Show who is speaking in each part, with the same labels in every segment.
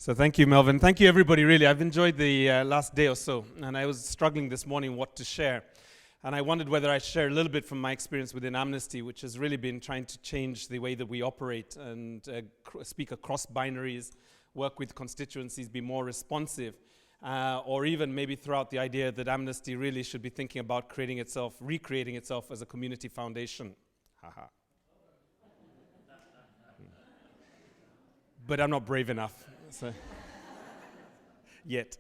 Speaker 1: So thank you, Melvin. Thank you, everybody, really. I've enjoyed the last day or so, and I was struggling this morning what to share. And I wondered whether I'd share a little bit from my experience within Amnesty, which has really been trying to change the way that we operate and speak across binaries, work with constituencies, be more responsive, or even maybe throw out the idea that Amnesty really should be thinking about recreating itself as a community foundation. Haha. But I'm not brave enough. So yet.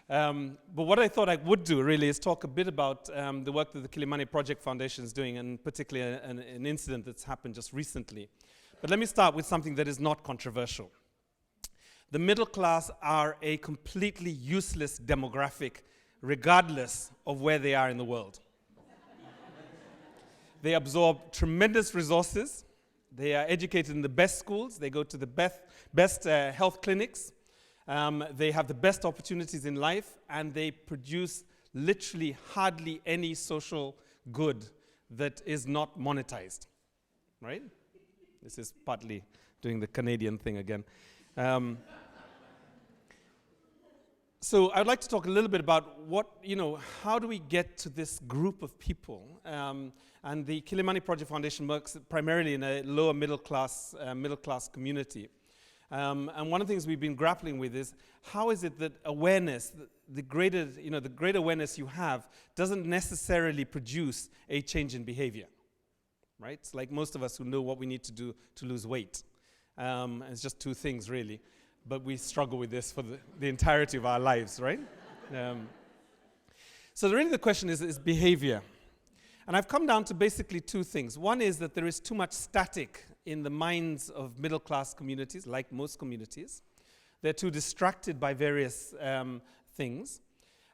Speaker 1: But what I thought I would do really is talk a bit about the work that the Kilimani Project Foundation is doing, and particularly an incident that's happened just recently. But let me start with something that is not controversial. The middle class are a completely useless demographic, regardless of where they are in the world. They absorb tremendous resources. They are educated in the best schools. They go to the best health clinics. They have the best opportunities in life, and they produce literally hardly any social good that is not monetized, right? This is partly doing the Canadian thing again. So I'd like to talk a little bit about how do we get to this group of people? And the Kilimani Project Foundation works primarily in a lower middle class community. And one of the things we've been grappling with is how is it that awareness, the greater awareness you have, doesn't necessarily produce a change in behavior, right? It's like most of us who know what we need to do to lose weight. It's just two things really, but we struggle with this for the entirety of our lives, right? So really the question is behavior. And I've come down to basically two things. One is that there is too much static in the minds of middle-class communities, like most communities. They're too distracted by various things.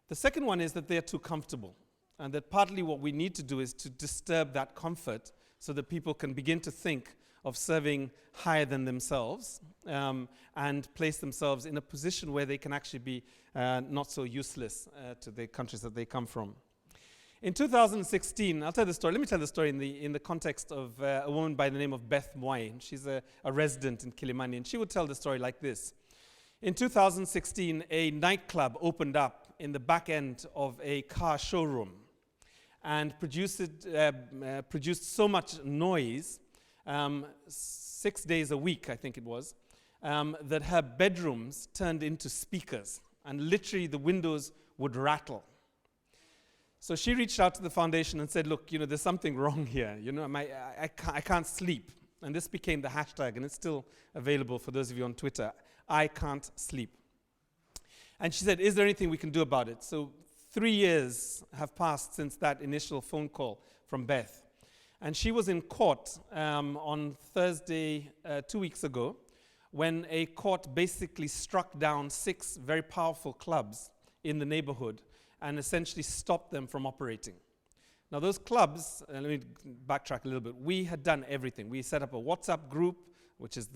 Speaker 1: The second one is that they're too comfortable, and that partly what we need to do is to disturb that comfort so that people can begin to think of serving higher than themselves and place themselves in a position where they can actually be not so useless to the countries that they come from. In 2016, I'll tell the story. Let me tell the story in the context of a woman by the name of Beth Mwai. She's a resident in Kilimani, and she would tell the story like this. In 2016, a nightclub opened up in the back end of a car showroom and produced so much noise, 6 days a week, I think it was, that her bedrooms turned into speakers, and literally the windows would rattle. So she reached out to the foundation and said, look, there's something wrong here. I can't sleep. And this became the hashtag, and it's still available for those of you on Twitter. I can't sleep. And she said, is there anything we can do about it? So 3 years have passed since that initial phone call from Beth. And she was in court on Thursday 2 weeks ago when a court basically struck down 6 very powerful clubs in the neighborhood and essentially stopped them from operating. Now those clubs, let me backtrack a little bit, we had done everything. We set up a WhatsApp group, which is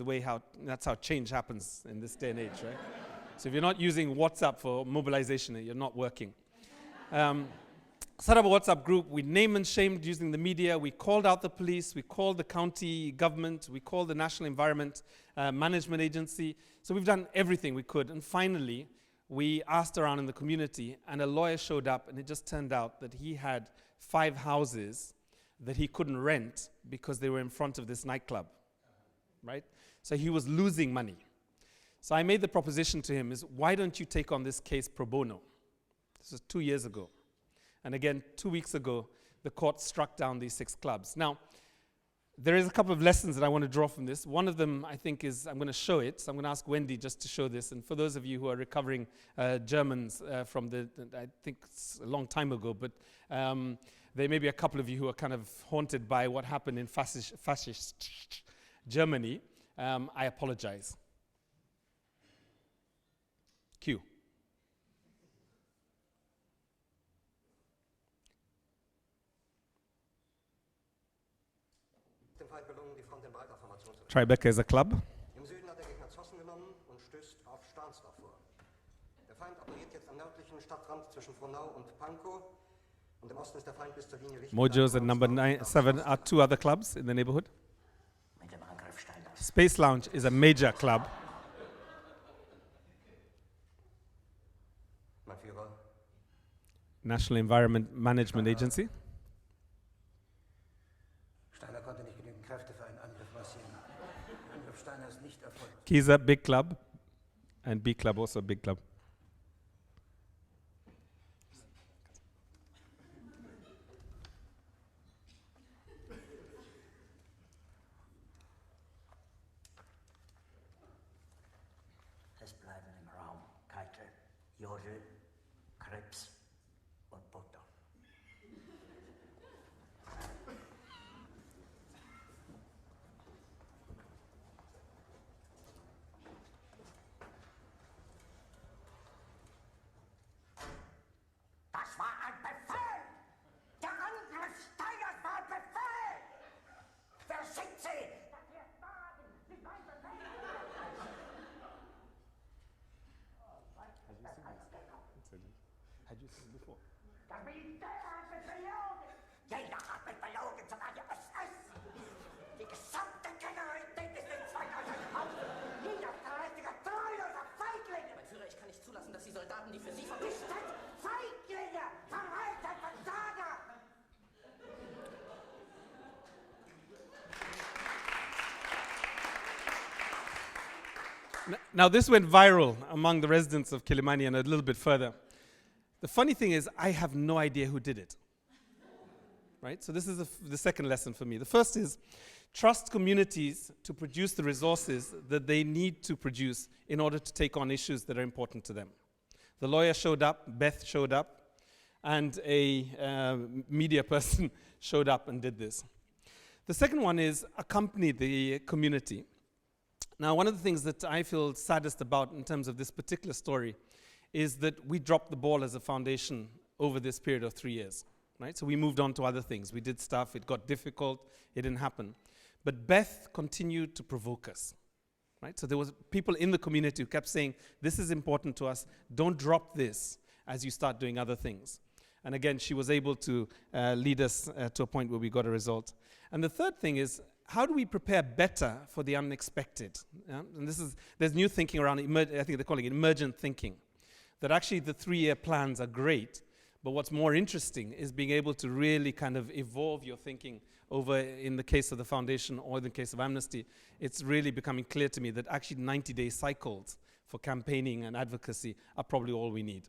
Speaker 1: that's how change happens in this day and age, right? So if you're not using WhatsApp for mobilization, you're not working. Set up a WhatsApp group, we name and shamed using the media, we called out the police, we called the county government, we called the National Environment Management Agency. So we've done everything we could, and finally, we asked around in the community, and a lawyer showed up, and it just turned out that he had 5 houses that he couldn't rent because they were in front of this nightclub, right? So he was losing money. So I made the proposition to him is, why don't you take on this case pro bono? This was 2 years ago. And again, 2 weeks ago, the court struck down these 6 clubs. Now, there is a couple of lessons that I want to draw from this. One of them, I think, is I'm going to show it. So I'm going to ask Wendy just to show this. And for those of you who are recovering Germans from I think it's a long time ago, but there may be a couple of you who are kind of haunted by what happened in fascist Germany. I apologize. Cue. Tribeca is a club.
Speaker 2: Im Süden hat der Gegner Zossen genommen und stößt auf Stahnsdorf vor. Der Feind operiert jetzt am nördlichen Stadtrand zwischen Frohnau und Pankow, und im Osten ist der Feind bis zur Linie Lichtenberg.
Speaker 1: Mojos and number 7 are 2 other clubs in the neighborhood. Space Lounge is a major club. National Environment Management Agency.
Speaker 3: Steiner konnte nicht genügend Kräfte für einen Angriff massieren. Der Angriff Steiner ist nicht erfolgt.
Speaker 1: Kisa, big club, and B club also a big club.
Speaker 3: Es bleiben im Raum Keitel, Jodel, Krebs und Butter.
Speaker 4: Das war ein Befehl! Der Angriff Steiners war ein Befehl! Wer schickt Sie? Das hier ist Wagen, nicht mein Befehl!
Speaker 1: Had you seen it before?
Speaker 4: Das Militär hat mich belogen! Jeder hat mich belogen, sogar die SS! Die gesamte Generalität ist in 2000 Haus! Jeder verrätiger, treuloser Feigling!
Speaker 5: Mein Führer, ich kann nicht zulassen, dass die Soldaten, die für Sie
Speaker 4: Ihr seid Feiglinge! Verräter, Versager!
Speaker 1: Now this went viral among the residents of Kilimani and a little bit further. The funny thing is, I have no idea who did it. Right? So this is the second lesson for me. The first is, trust communities to produce the resources that they need to produce in order to take on issues that are important to them. The lawyer showed up, Beth showed up, and a media person showed up and did this. The second one is accompany the community. Now, one of the things that I feel saddest about in terms of this particular story is that we dropped the ball as a foundation over this period of 3 years, right? So we moved on to other things. We did stuff, it got difficult, it didn't happen. But Beth continued to provoke us, right? So there was people in the community who kept saying, this is important to us, don't drop this as you start doing other things. And again, she was able to lead us to a point where we got a result. And the third thing is, how do we prepare better for the unexpected? And there's new thinking around, I think they're calling it emergent thinking, that actually the 3-year plans are great, but what's more interesting is being able to really kind of evolve your thinking over, in the case of the foundation or in the case of Amnesty, it's really becoming clear to me that actually 90-day cycles for campaigning and advocacy are probably all we need,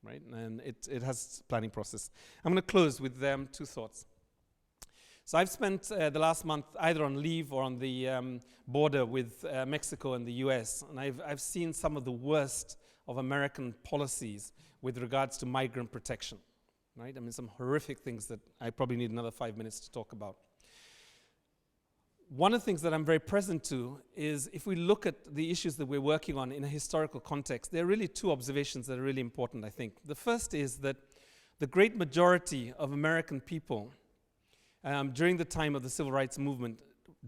Speaker 1: right? And it has planning process. I'm going to close with 2 thoughts. So I've spent the last month either on leave or on the border with Mexico and the US, and I've seen some of the worst of American policies with regards to migrant protection, right? I mean, some horrific things that I probably need another 5 minutes to talk about. One of the things that I'm very present to is if we look at the issues that we're working on in a historical context, there are really 2 observations that are really important, I think. The first is that the great majority of American people during the time of the civil rights movement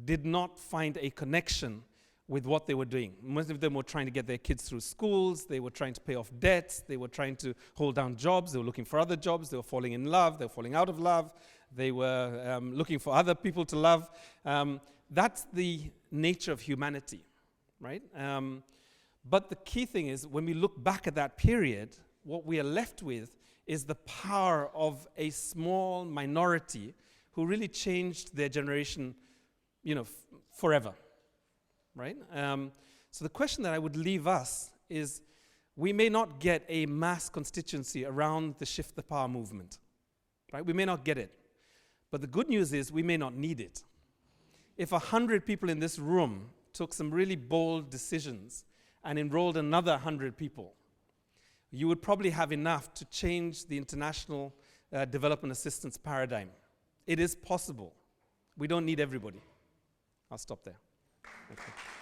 Speaker 1: did not find a connection with what they were doing. Most of them were trying to get their kids through schools, they were trying to pay off debts, they were trying to hold down jobs, they were looking for other jobs, they were falling in love, they were falling out of love, they were looking for other people to love. That's the nature of humanity, right? But the key thing is, when we look back at that period, what we are left with is the power of a small minority who really changed their generation, forever. Right? So the question that I would leave us is, we may not get a mass constituency around the Shift the Power movement. Right? We may not get it. But the good news is we may not need it. If 100 people in this room took some really bold decisions and enrolled another 100 people, you would probably have enough to change the international development assistance paradigm. It is possible. We don't need everybody. I'll stop there. Thank you.